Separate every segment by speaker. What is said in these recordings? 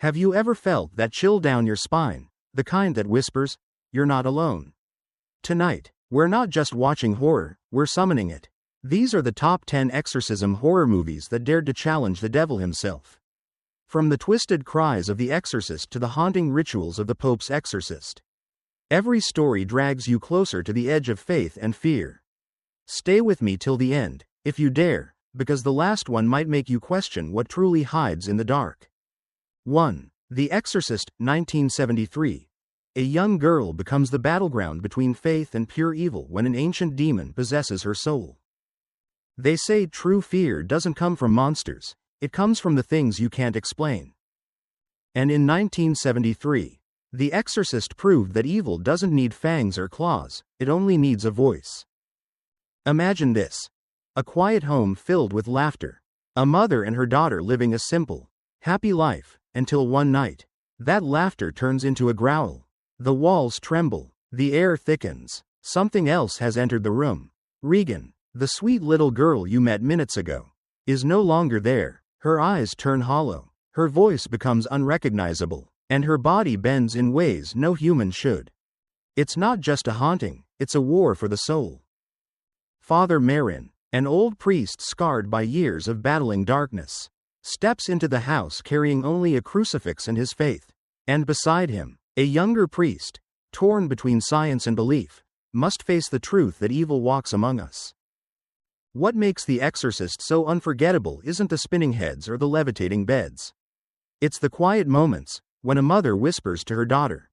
Speaker 1: Have you ever felt that chill down your spine, the kind that whispers, "You're not alone"? Tonight, we're not just watching horror, we're summoning it. These are the top 10 exorcism horror movies that dared to challenge the devil himself. From the twisted cries of the Exorcist to the haunting rituals of the Pope's exorcist, every story drags you closer to the edge of faith and fear. Stay with me till the end, if you dare, because the last one might make you question what truly hides in the dark. 1. The Exorcist, 1973. A young girl becomes the battleground between faith and pure evil when an ancient demon possesses her soul. They say true fear doesn't come from monsters, it comes from the things you can't explain. And in 1973, The Exorcist proved that evil doesn't need fangs or claws, it only needs a voice. Imagine this. A quiet home filled with laughter. A mother and her daughter living a simple, happy life, until one night, that laughter turns into a growl. The walls tremble, the air thickens, something else has entered the room. Regan, the sweet little girl you met minutes ago, is no longer there. Her eyes turn hollow, her voice becomes unrecognizable, and her body bends in ways no human should. It's not just a haunting, it's a war for the soul. Father Marin, an old priest scarred by years of battling darkness, steps into the house carrying only a crucifix and his faith. And beside him, a younger priest, torn between science and belief, must face the truth that evil walks among us. What makes The Exorcist so unforgettable isn't the spinning heads or the levitating beds. It's the quiet moments, when a mother whispers to her daughter,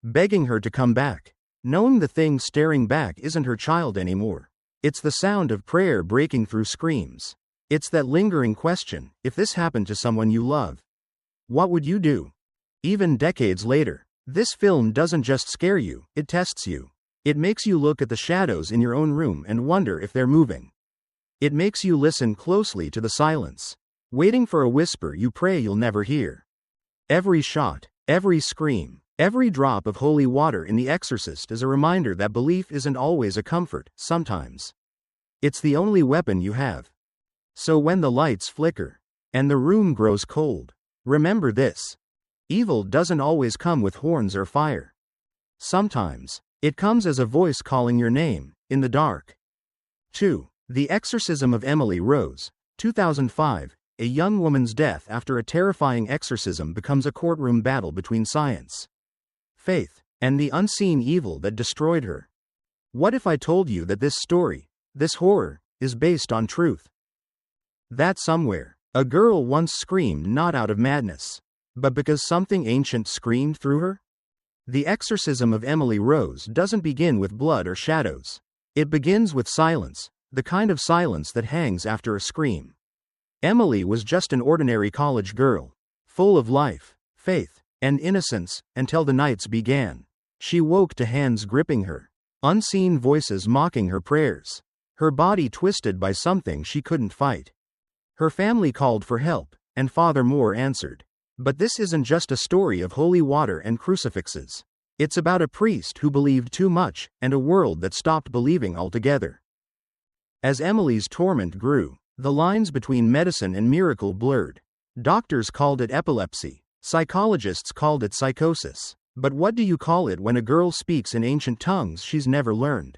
Speaker 1: begging her to come back, knowing the thing staring back isn't her child anymore. It's the sound of prayer breaking through screams. It's that lingering question, if this happened to someone you love, what would you do? Even decades later, this film doesn't just scare you, it tests you. It makes you look at the shadows in your own room and wonder if they're moving. It makes you listen closely to the silence, waiting for a whisper you pray you'll never hear. Every shot, every scream, every drop of holy water in The Exorcist is a reminder that belief isn't always a comfort, sometimes it's the only weapon you have. So when the lights flicker, and the room grows cold, remember this. Evil doesn't always come with horns or fire. Sometimes, it comes as a voice calling your name, in the dark. 2. The Exorcism of Emily Rose, 2005. A young woman's death after a terrifying exorcism becomes a courtroom battle between science, faith, and the unseen evil that destroyed her. What if I told you that this story, this horror, is based on truth? That somewhere, a girl once screamed not out of madness, but because something ancient screamed through her? The Exorcism of Emily Rose doesn't begin with blood or shadows. It begins with silence, the kind of silence that hangs after a scream. Emily was just an ordinary college girl, full of life, faith, and innocence, until the nights began. She woke to hands gripping her, unseen voices mocking her prayers, her body twisted by something she couldn't fight. Her family called for help, and Father Moore answered. But this isn't just a story of holy water and crucifixes. It's about a priest who believed too much, and a world that stopped believing altogether. As Emily's torment grew, the lines between medicine and miracle blurred. Doctors called it epilepsy, psychologists called it psychosis. But what do you call it when a girl speaks in ancient tongues she's never learned?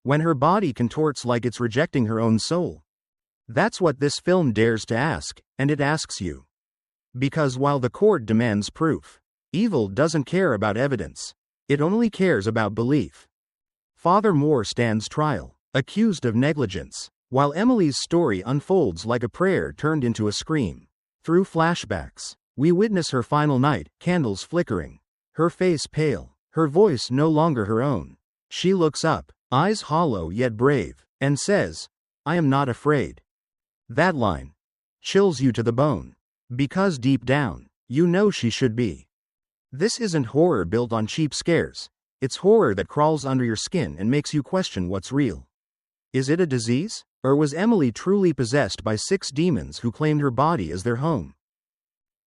Speaker 1: When her body contorts like it's rejecting her own soul? That's what this film dares to ask, and it asks you. Because while the court demands proof, evil doesn't care about evidence. It only cares about belief. Father Moore stands trial, accused of negligence, while Emily's story unfolds like a prayer turned into a scream. Through flashbacks, we witness her final night, candles flickering, her face pale, her voice no longer her own. She looks up, eyes hollow yet brave, and says, "I am not afraid." That line chills you to the bone, because deep down, you know she should be. This isn't horror built on cheap scares, it's horror that crawls under your skin and makes you question what's real. Is it a disease? Or was Emily truly possessed by 6 demons who claimed her body as their home?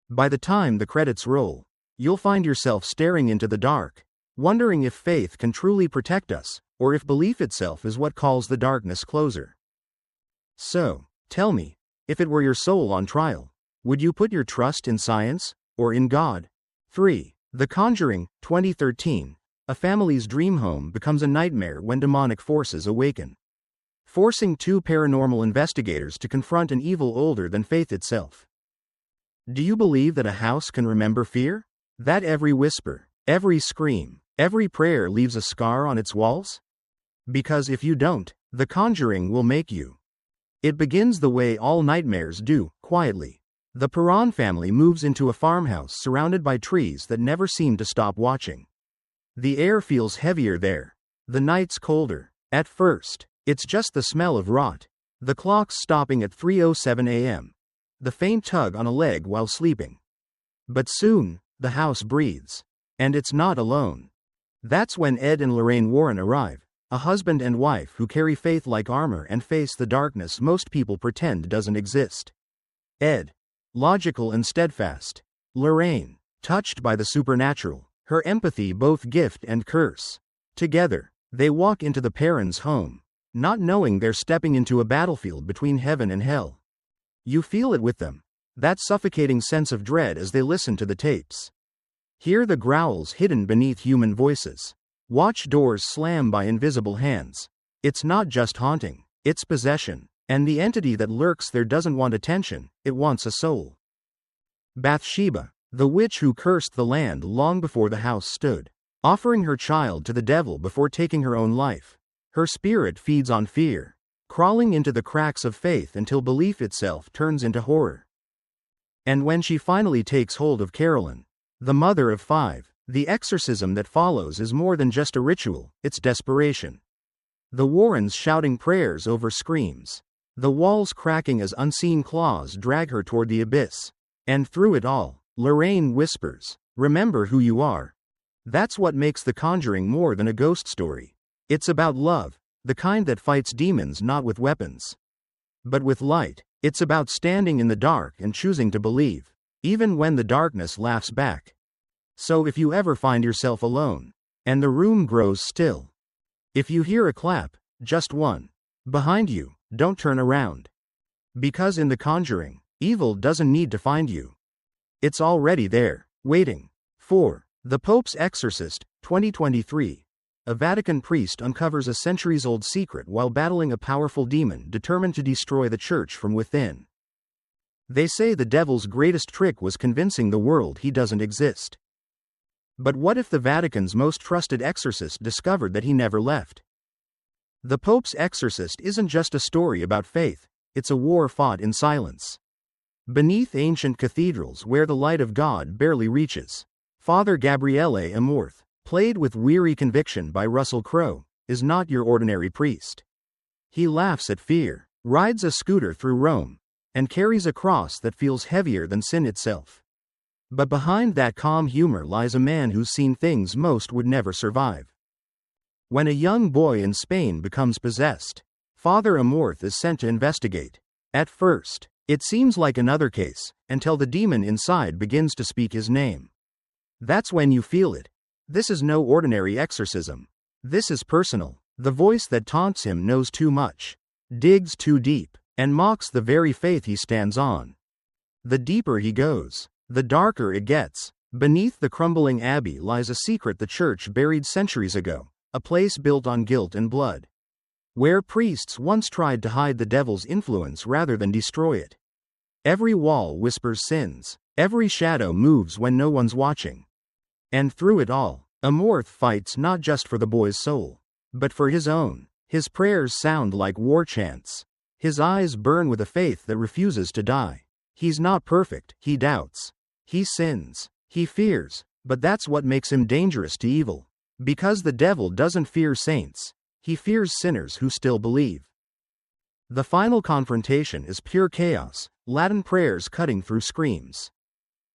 Speaker 1: By the time the credits roll, you'll find yourself staring into the dark, wondering if faith can truly protect us, or if belief itself is what calls the darkness closer. So, tell me, if it were your soul on trial, would you put your trust in science, or in God. 3. The Conjuring, 2013. A family's dream home becomes a nightmare when demonic forces awaken, forcing two paranormal investigators to confront an evil older than faith itself. Do you believe that a house can remember fear? That every whisper, every scream, every prayer leaves a scar on its walls? Because if you don't, The Conjuring will make you. It begins the way all nightmares do, quietly. The Perron family moves into a farmhouse surrounded by trees that never seem to stop watching. The air feels heavier there. The nights colder. At first, it's just the smell of rot. The clocks stopping at 3:07 a.m. The faint tug on a leg while sleeping. But soon, the house breathes. And it's not alone. That's when Ed and Lorraine Warren arrive, a husband and wife who carry faith like armor and face the darkness most people pretend doesn't exist. Ed, logical and steadfast. Lorraine, touched by the supernatural, her empathy both gift and curse. Together, they walk into the Perrons' home, not knowing they're stepping into a battlefield between heaven and hell. You feel it with them, that suffocating sense of dread as they listen to the tapes. Hear the growls hidden beneath human voices. Watch doors slam by invisible hands. It's not just haunting, it's possession. And the entity that lurks there doesn't want attention, it wants a soul. Bathsheba, the witch who cursed the land long before the house stood, offering her child to the devil before taking her own life. Her spirit feeds on fear, crawling into the cracks of faith until belief itself turns into horror. And when she finally takes hold of Carolyn, the mother of 5, the exorcism that follows is more than just a ritual, it's desperation. The Warrens shouting prayers over screams. The walls cracking as unseen claws drag her toward the abyss. And through it all, Lorraine whispers, "Remember who you are." That's what makes The Conjuring more than a ghost story. It's about love, the kind that fights demons not with weapons, but with light. It's about standing in the dark and choosing to believe, even when the darkness laughs back. So if you ever find yourself alone, and the room grows still, if you hear a clap, just one, behind you, don't turn around. Because in The Conjuring, evil doesn't need to find you. It's already there, waiting. 4. The Pope's Exorcist, 2023. A Vatican priest uncovers a centuries-old secret while battling a powerful demon determined to destroy the church from within. They say the devil's greatest trick was convincing the world he doesn't exist. But what if the Vatican's most trusted exorcist discovered that he never left? The Pope's Exorcist isn't just a story about faith, it's a war fought in silence. Beneath ancient cathedrals where the light of God barely reaches, Father Gabriele Amorth, played with weary conviction by Russell Crowe, is not your ordinary priest. He laughs at fear, rides a scooter through Rome, and carries a cross that feels heavier than sin itself. But behind that calm humor lies a man who's seen things most would never survive. When a young boy in Spain becomes possessed, Father Amorth is sent to investigate. At first, it seems like another case, until the demon inside begins to speak his name. That's when you feel it. This is no ordinary exorcism. This is personal. The voice that taunts him knows too much, digs too deep, and mocks the very faith he stands on. The deeper he goes, the darker it gets. Beneath the crumbling abbey lies a secret the church buried centuries ago, a place built on guilt and blood, where priests once tried to hide the devil's influence rather than destroy it. Every wall whispers sins, every shadow moves when no one's watching. And through it all, Amorth fights not just for the boy's soul, but for his own. His prayers sound like war chants. His eyes burn with a faith that refuses to die. He's not perfect, he doubts. He sins. He fears, but that's what makes him dangerous to evil. Because the devil doesn't fear saints, he fears sinners who still believe. The final confrontation is pure chaos, Latin prayers cutting through screams.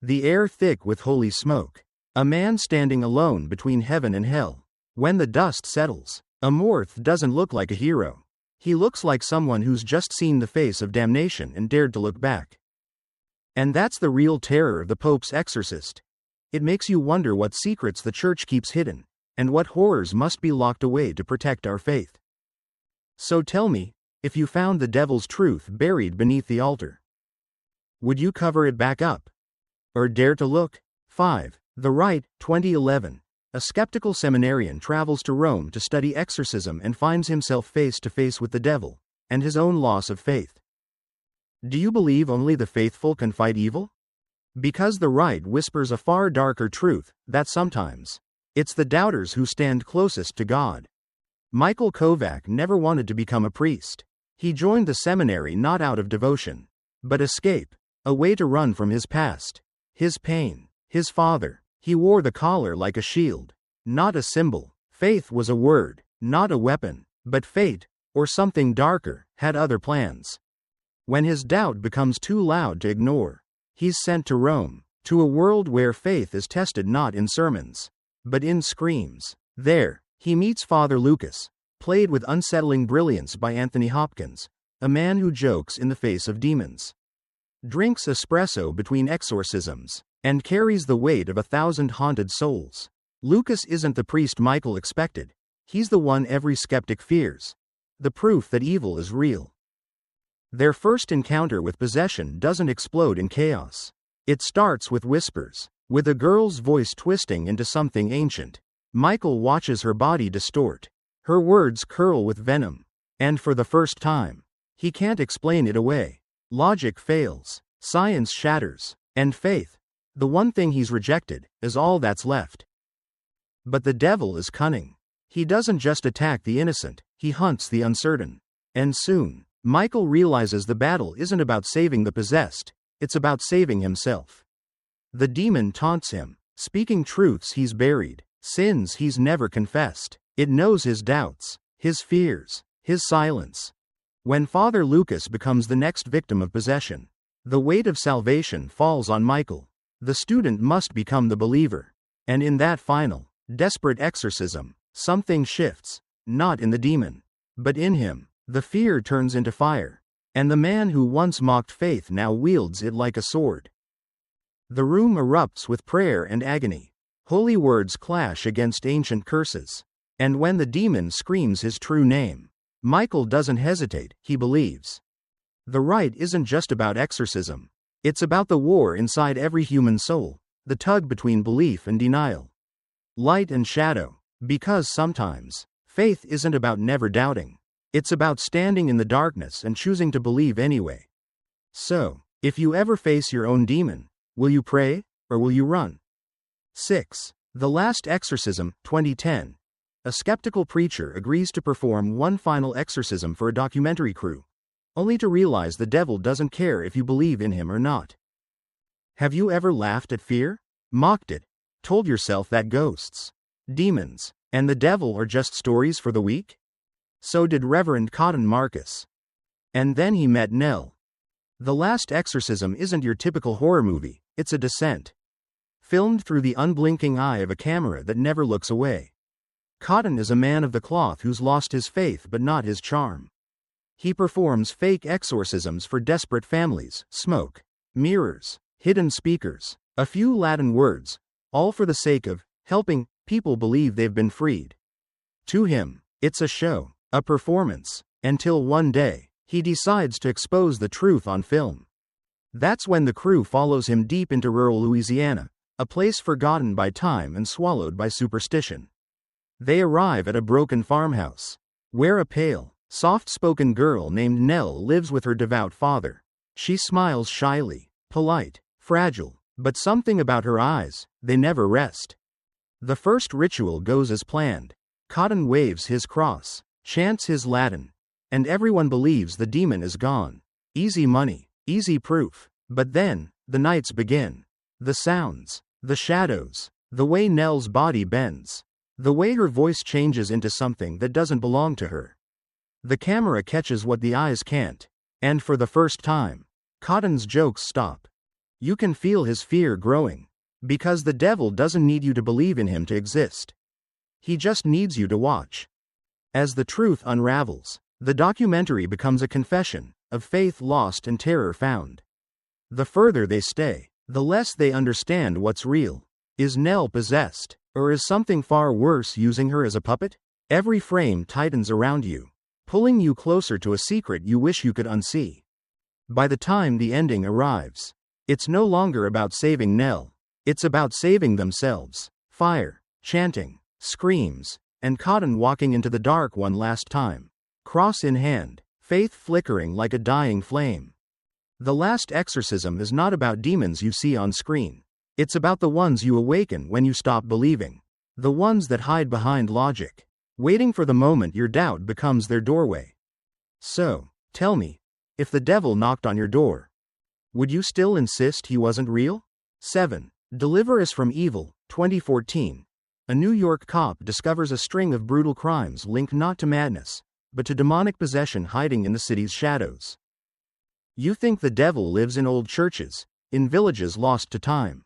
Speaker 1: The air thick with holy smoke. A man standing alone between heaven and hell. When the dust settles, Amorth doesn't look like a hero. He looks like someone who's just seen the face of damnation and dared to look back. And that's the real terror of the Pope's Exorcist. It makes you wonder what secrets the church keeps hidden, and what horrors must be locked away to protect our faith. So tell me, if you found the devil's truth buried beneath the altar, would you cover it back up? Or dare to look? 5. The Rite, 2011. A skeptical seminarian travels to Rome to study exorcism and finds himself face to face with the devil, and his own loss of faith. Do you believe only the faithful can fight evil? Because the Rite whispers a far darker truth, that sometimes it's the doubters who stand closest to God. Michael Kovac never wanted to become a priest. He joined the seminary not out of devotion, but escape, a way to run from his past, his pain, his father. He wore the collar like a shield, not a symbol. Faith was a word, not a weapon, but fate, or something darker, had other plans. When his doubt becomes too loud to ignore, he's sent to Rome, to a world where faith is tested not in sermons, but in screams. There, he meets Father Lucas, played with unsettling brilliance by Anthony Hopkins, a man who jokes in the face of demons, drinks espresso between exorcisms, and carries the weight of 1,000 haunted souls. Lucas isn't the priest Michael expected. He's the one every skeptic fears. The proof that evil is real. Their first encounter with possession doesn't explode in chaos. It starts with whispers, with a girl's voice twisting into something ancient. Michael watches her body distort. Her words curl with venom. And for the first time, he can't explain it away. Logic fails. Science shatters. And faith, the one thing he's rejected, is all that's left. But the devil is cunning. He doesn't just attack the innocent, he hunts the uncertain. And soon, Michael realizes the battle isn't about saving the possessed, it's about saving himself. The demon taunts him, speaking truths he's buried, sins he's never confessed. It knows his doubts, his fears, his silence. When Father Lucas becomes the next victim of possession, the weight of salvation falls on Michael. The student must become the believer. And in that final, desperate exorcism, something shifts, not in the demon, but in him. The fear turns into fire, and the man who once mocked faith now wields it like a sword. The room erupts with prayer and agony. Holy words clash against ancient curses. And when the demon screams his true name, Michael doesn't hesitate, he believes. The Rite isn't just about exorcism. It's about the war inside every human soul, the tug between belief and denial. Light and shadow, because sometimes, faith isn't about never doubting. It's about standing in the darkness and choosing to believe anyway. So, if you ever face your own demon, will you pray, or will you run? 6. The Last Exorcism, 2010. A skeptical preacher agrees to perform one final exorcism for a documentary crew, only to realize the devil doesn't care if you believe in him or not. Have you ever laughed at fear? Mocked it? Told yourself that ghosts, demons, and the devil are just stories for the weak? So did Reverend Cotton Marcus. And then he met Nell. The Last Exorcism isn't your typical horror movie, it's a descent. Filmed through the unblinking eye of a camera that never looks away. Cotton is a man of the cloth who's lost his faith but not his charm. He performs fake exorcisms for desperate families, smoke, mirrors, hidden speakers, a few Latin words, all for the sake of helping people believe they've been freed. To him, it's a show, a performance, until one day, he decides to expose the truth on film. That's when the crew follows him deep into rural Louisiana, a place forgotten by time and swallowed by superstition. They arrive at a broken farmhouse, where a pale, soft-spoken girl named Nell lives with her devout father. She smiles shyly, polite, fragile, but something about her eyes, they never rest. The first ritual goes as planned. Cotton waves his cross, chants his Latin, and everyone believes the demon is gone. Easy money, easy proof. But then, the nights begin. The sounds, the shadows, the way Nell's body bends, the way her voice changes into something that doesn't belong to her. The camera catches what the eyes can't, and for the first time, Cotton's jokes stop. You can feel his fear growing, because the devil doesn't need you to believe in him to exist. He just needs you to watch. As the truth unravels, the documentary becomes a confession of faith lost and terror found. The further they stay, the less they understand what's real. Is Nell possessed, or is something far worse using her as a puppet? Every frame tightens around you, pulling you closer to a secret you wish you could unsee. By the time the ending arrives, It's no longer about saving Nell. It's about saving themselves. Fire, chanting, screams, and Cotton walking into the dark one last time. Cross in hand, faith flickering like a dying flame. The Last Exorcism is not about demons you see on screen. It's about the ones you awaken when you stop believing. The ones that hide behind logic, waiting for the moment your doubt becomes their doorway. So, tell me, if the devil knocked on your door, would you still insist he wasn't real? 7. Deliver Us from Evil, 2014. A New York cop discovers a string of brutal crimes linked not to madness, but to demonic possession hiding in the city's shadows. You think the devil lives in old churches, in villages lost to time.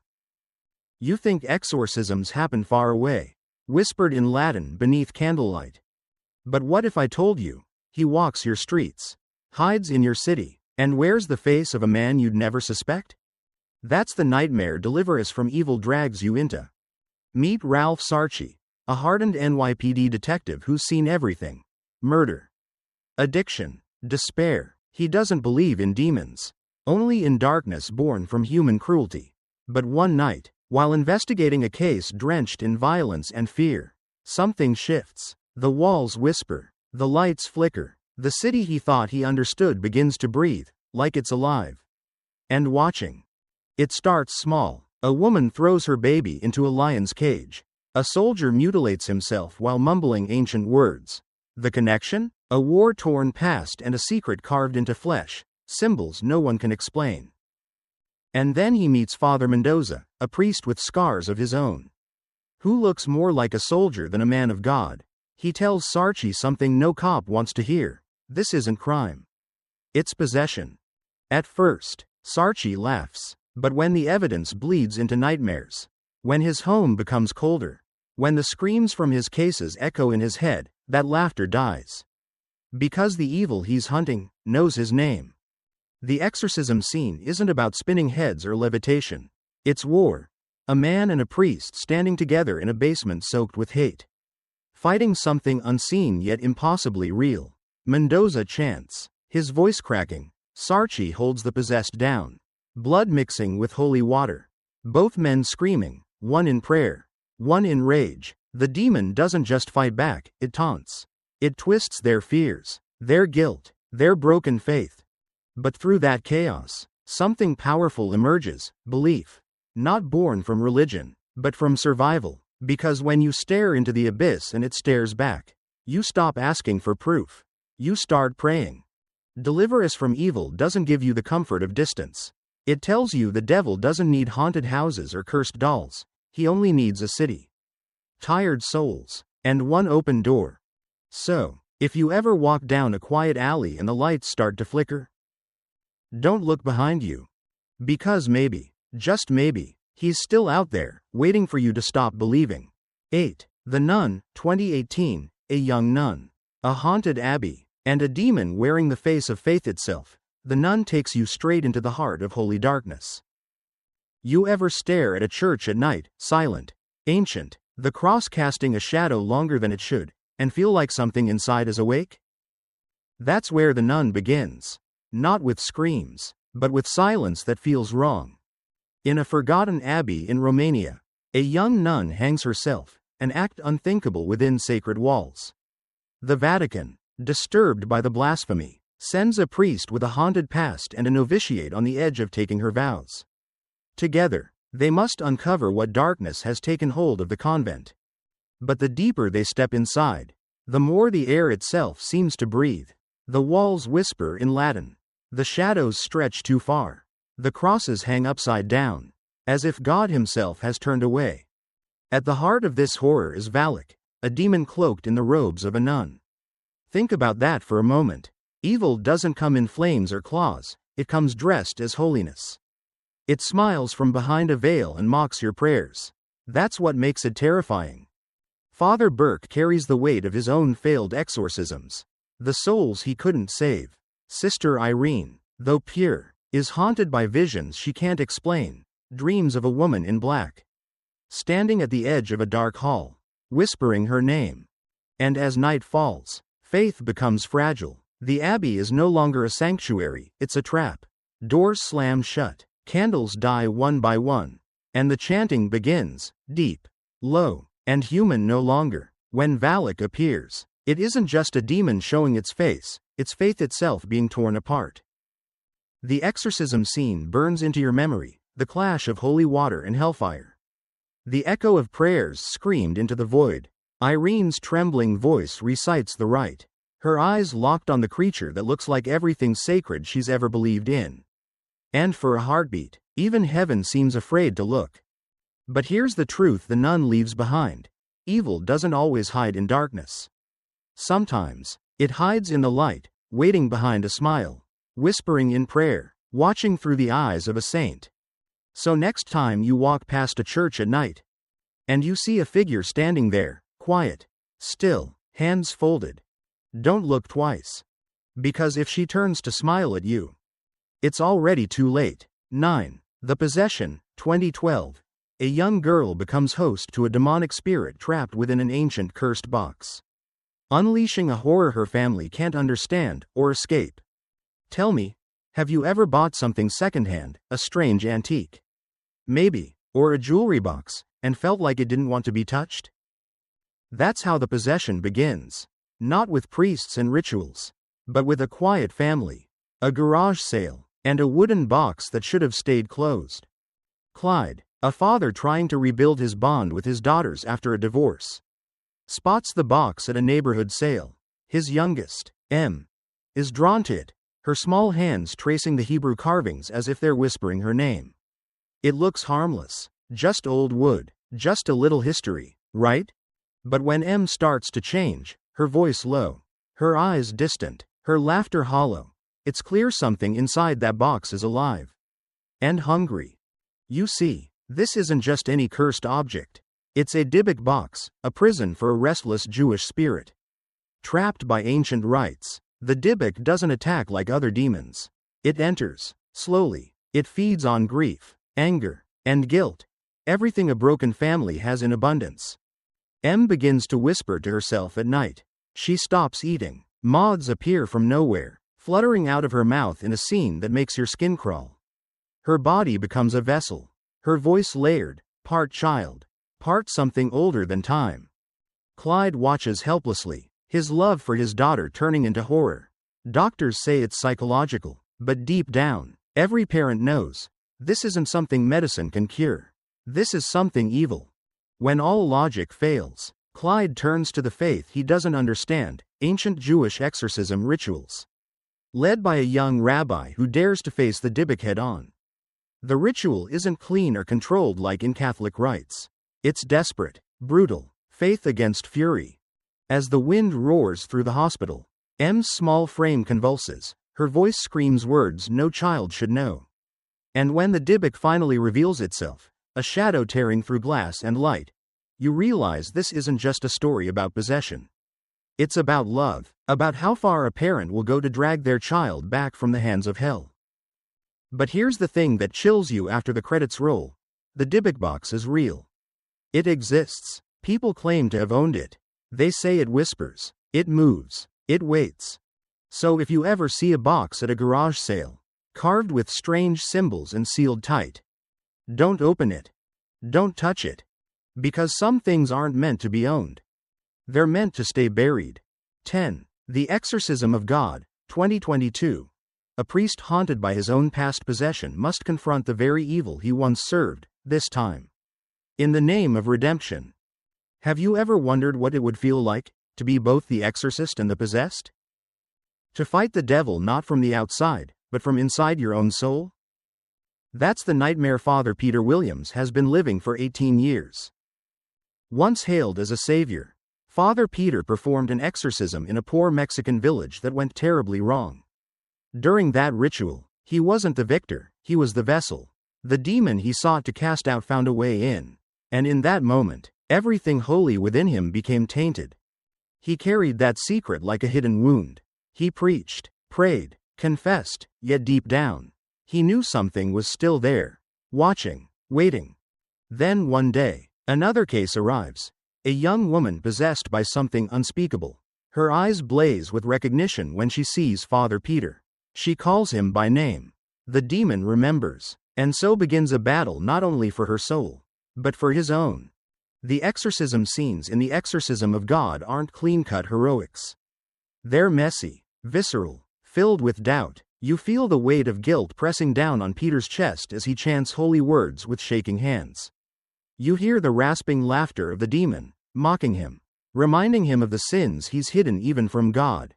Speaker 1: You think exorcisms happen far away, whispered in Latin beneath candlelight. But what if I told you, he walks your streets, hides in your city, and wears the face of a man you'd never suspect? That's the nightmare Deliver Us from Evil drags you into. Meet Ralph Sarchi, a hardened NYPD detective who's seen everything. Murder, addiction, despair. He doesn't believe in demons, only in darkness born from human cruelty. But one night, while investigating a case drenched in violence and fear, something shifts. The walls whisper, the lights flicker, the city he thought he understood begins to breathe, like it's alive. And watching. It starts small. A woman throws her baby into a lion's cage. A soldier mutilates himself while mumbling ancient words. The connection? A war-torn past and a secret carved into flesh, symbols no one can explain. And then he meets Father Mendoza, a priest with scars of his own, who looks more like a soldier than a man of God. He tells Sarchi something no cop wants to hear. This isn't crime. It's possession. At first, Sarchi laughs, but when the evidence bleeds into nightmares, when his home becomes colder, when the screams from his cases echo in his head, that laughter dies. Because the evil he's hunting knows his name. The exorcism scene isn't about spinning heads or levitation. It's war. A man and a priest standing together in a basement soaked with hate, fighting something unseen yet impossibly real. Mendoza chants, his voice cracking. Sarchi holds the possessed down, blood mixing with holy water. Both men screaming, one in prayer, one in rage. The demon doesn't just fight back, it taunts. It twists their fears, their guilt, their broken faith. But through that chaos, something powerful emerges, belief. Not born from religion, but from survival. Because when you stare into the abyss and it stares back, you stop asking for proof. You start praying. Deliver Us from Evil doesn't give you the comfort of distance. It tells you the devil doesn't need haunted houses or cursed dolls. He only needs a city, tired souls, and one open door. So, if you ever walk down a quiet alley and the lights start to flicker, don't look behind you. Because maybe, just maybe, he's still out there, waiting for you to stop believing. 8. The Nun, 2018, a young nun, a haunted abbey, and a demon wearing the face of faith itself. The Nun takes you straight into the heart of holy darkness. You ever stare at a church at night, silent, ancient, the cross casting a shadow longer than it should, and feel like something inside is awake? That's where The Nun begins. Not with screams, but with silence that feels wrong. In a forgotten abbey in Romania, a young nun hangs herself, an act unthinkable within sacred walls. The Vatican, disturbed by the blasphemy, sends a priest with a haunted past and a novitiate on the edge of taking her vows. Together, they must uncover what darkness has taken hold of the convent. But the deeper they step inside, the more the air itself seems to breathe. The walls whisper in Latin. The shadows stretch too far. The crosses hang upside down, as if God himself has turned away. At the heart of this horror is Valak, a demon cloaked in the robes of a nun. Think about that for a moment. Evil doesn't come in flames or claws, it comes dressed as holiness. It smiles from behind a veil and mocks your prayers. That's what makes it terrifying. Father Burke carries the weight of his own failed exorcisms. The souls he couldn't save. Sister Irene, though pure, is haunted by visions she can't explain, dreams of a woman in black, standing at the edge of a dark hall, whispering her name. And as night falls, faith becomes fragile. The abbey is no longer a sanctuary, it's a trap. Doors slam shut, Candles die one by one. And the chanting begins, deep, low, and human no longer. When Valak appears, it isn't just a demon showing its face, it's faith itself being torn apart. The exorcism scene burns into your memory, the clash of holy water and hellfire. The echo of prayers screamed into the void. Irene's trembling voice recites the rite, her eyes locked on the creature that looks like everything sacred she's ever believed in. And for a heartbeat, even heaven seems afraid to look. But here's the truth the nun leaves behind. Evil doesn't always hide in darkness. Sometimes, it hides in the light, waiting behind a smile, whispering in prayer, watching through the eyes of a saint. So next time you walk past a church at night, and you see a figure standing there, quiet, still, hands folded, don't look twice. Because if she turns to smile at you, it's already too late. 9. The Possession, 2012. A young girl becomes host to a demonic spirit trapped within an ancient cursed box, unleashing a horror her family can't understand or escape. Tell me, have you ever bought something secondhand, a strange antique? Maybe, or a jewelry box, and felt like it didn't want to be touched? That's how the possession begins. Not with priests and rituals, but with a quiet family, a garage sale, and a wooden box that should have stayed closed. Clyde, a father trying to rebuild his bond with his daughters after a divorce, spots the box at a neighborhood sale. His youngest, M, is drawn to it, her small hands tracing the Hebrew carvings as if they're whispering her name. It looks harmless, just old wood, just a little history, right? But when M starts to change, her voice low, her eyes distant, her laughter hollow, it's clear something inside that box is alive. And hungry. You see, this isn't just any cursed object. It's a Dybbuk box, a prison for a restless Jewish spirit. Trapped by ancient rites, the Dybbuk doesn't attack like other demons. It enters, slowly. It feeds on grief, anger, and guilt. Everything a broken family has in abundance. M begins to whisper to herself at night. She stops eating. Moths appear from nowhere, fluttering out of her mouth in a scene that makes your skin crawl. Her body becomes a vessel. Her voice layered, part child, part something older than time. Clyde watches helplessly, his love for his daughter turning into horror. Doctors say it's psychological, but deep down, every parent knows, this isn't something medicine can cure. This is something evil. When all logic fails, Clyde turns to the faith he doesn't understand, ancient Jewish exorcism rituals. Led by a young rabbi who dares to face the Dybbuk head-on. The ritual isn't clean or controlled like in Catholic rites. It's desperate, brutal, faith against fury. As the wind roars through the hospital, M's small frame convulses, her voice screams words no child should know. And when the Dybbuk finally reveals itself, a shadow tearing through glass and light, you realize this isn't just a story about possession. It's about love, about how far a parent will go to drag their child back from the hands of hell. But here's the thing that chills you after the credits roll. The Dybbuk box is real. It exists. People claim to have owned it. They say it whispers, it moves, it waits. So if you ever see a box at a garage sale, carved with strange symbols and sealed tight, don't open it. Don't touch it. Because some things aren't meant to be owned. They're meant to stay buried. 10. The Exorcism of God, 2022. A priest haunted by his own past possession must confront the very evil he once served, this time in the name of redemption. Have you ever wondered what it would feel like to be both the exorcist and the possessed? To fight the devil not from the outside, but from inside your own soul? That's the nightmare Father Peter Williams has been living for 18 years. Once hailed as a savior, Father Peter performed an exorcism in a poor Mexican village that went terribly wrong. During that ritual, he wasn't the victor, he was the vessel. The demon he sought to cast out found a way in. And in that moment, everything holy within him became tainted. He carried that secret like a hidden wound. He preached, prayed, confessed, yet deep down, he knew something was still there, watching, waiting. Then one day, another case arrives. A young woman possessed by something unspeakable. Her eyes blaze with recognition when she sees Father Peter. She calls him by name. The demon remembers. And so begins a battle not only for her soul, but for his own. The exorcism scenes in The Exorcism of God aren't clean-cut heroics. They're messy, visceral, filled with doubt. You feel the weight of guilt pressing down on Peter's chest as he chants holy words with shaking hands. You hear the rasping laughter of the demon, mocking him, reminding him of the sins he's hidden even from God.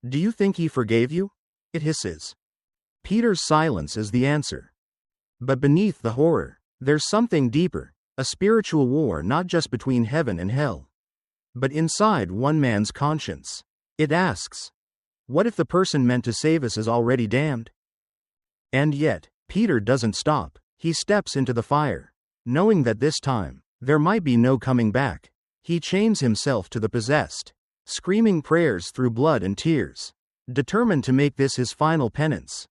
Speaker 1: Do you think he forgave you? It hisses. Peter's silence is the answer. But beneath the horror, there's something deeper, a spiritual war not just between heaven and hell, but inside one man's conscience. It asks, what if the person meant to save us is already damned? And yet, Peter doesn't stop. He steps into the fire, knowing that this time, there might be no coming back. He chains himself to the possessed, screaming prayers through blood and tears, determined to make this his final penance.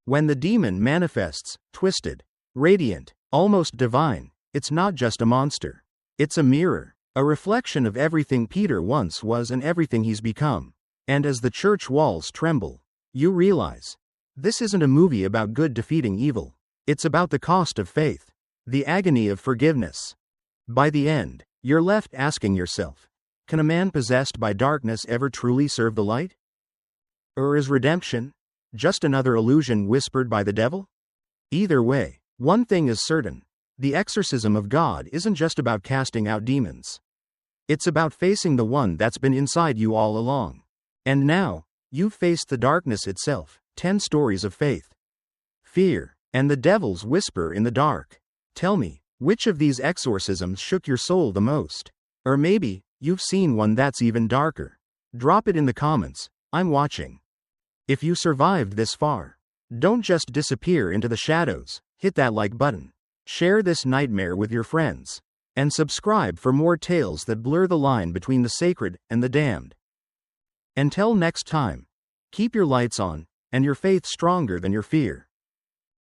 Speaker 1: When the demon manifests, twisted, radiant, almost divine, it's not just a monster. It's a mirror, a reflection of everything Peter once was and everything he's become. And as the church walls tremble, you realize, this isn't a movie about good defeating evil. It's about the cost of faith, the agony of forgiveness. By the end, you're left asking yourself, can a man possessed by darkness ever truly serve the light? Or is redemption just another illusion whispered by the devil? Either way, one thing is certain. The exorcism of God isn't just about casting out demons. It's about facing the one that's been inside you all along. And now, you've faced the darkness itself, 10 stories of faith, fear, and the devil's whisper in the dark. Tell me, which of these exorcisms shook your soul the most? Or maybe, you've seen one that's even darker. Drop it in the comments. I'm watching. If you survived this far, don't just disappear into the shadows. Hit that like button. Share this nightmare with your friends. And subscribe for more tales that blur the line between the sacred and the damned. Until next time, keep your lights on, and your faith stronger than your fear.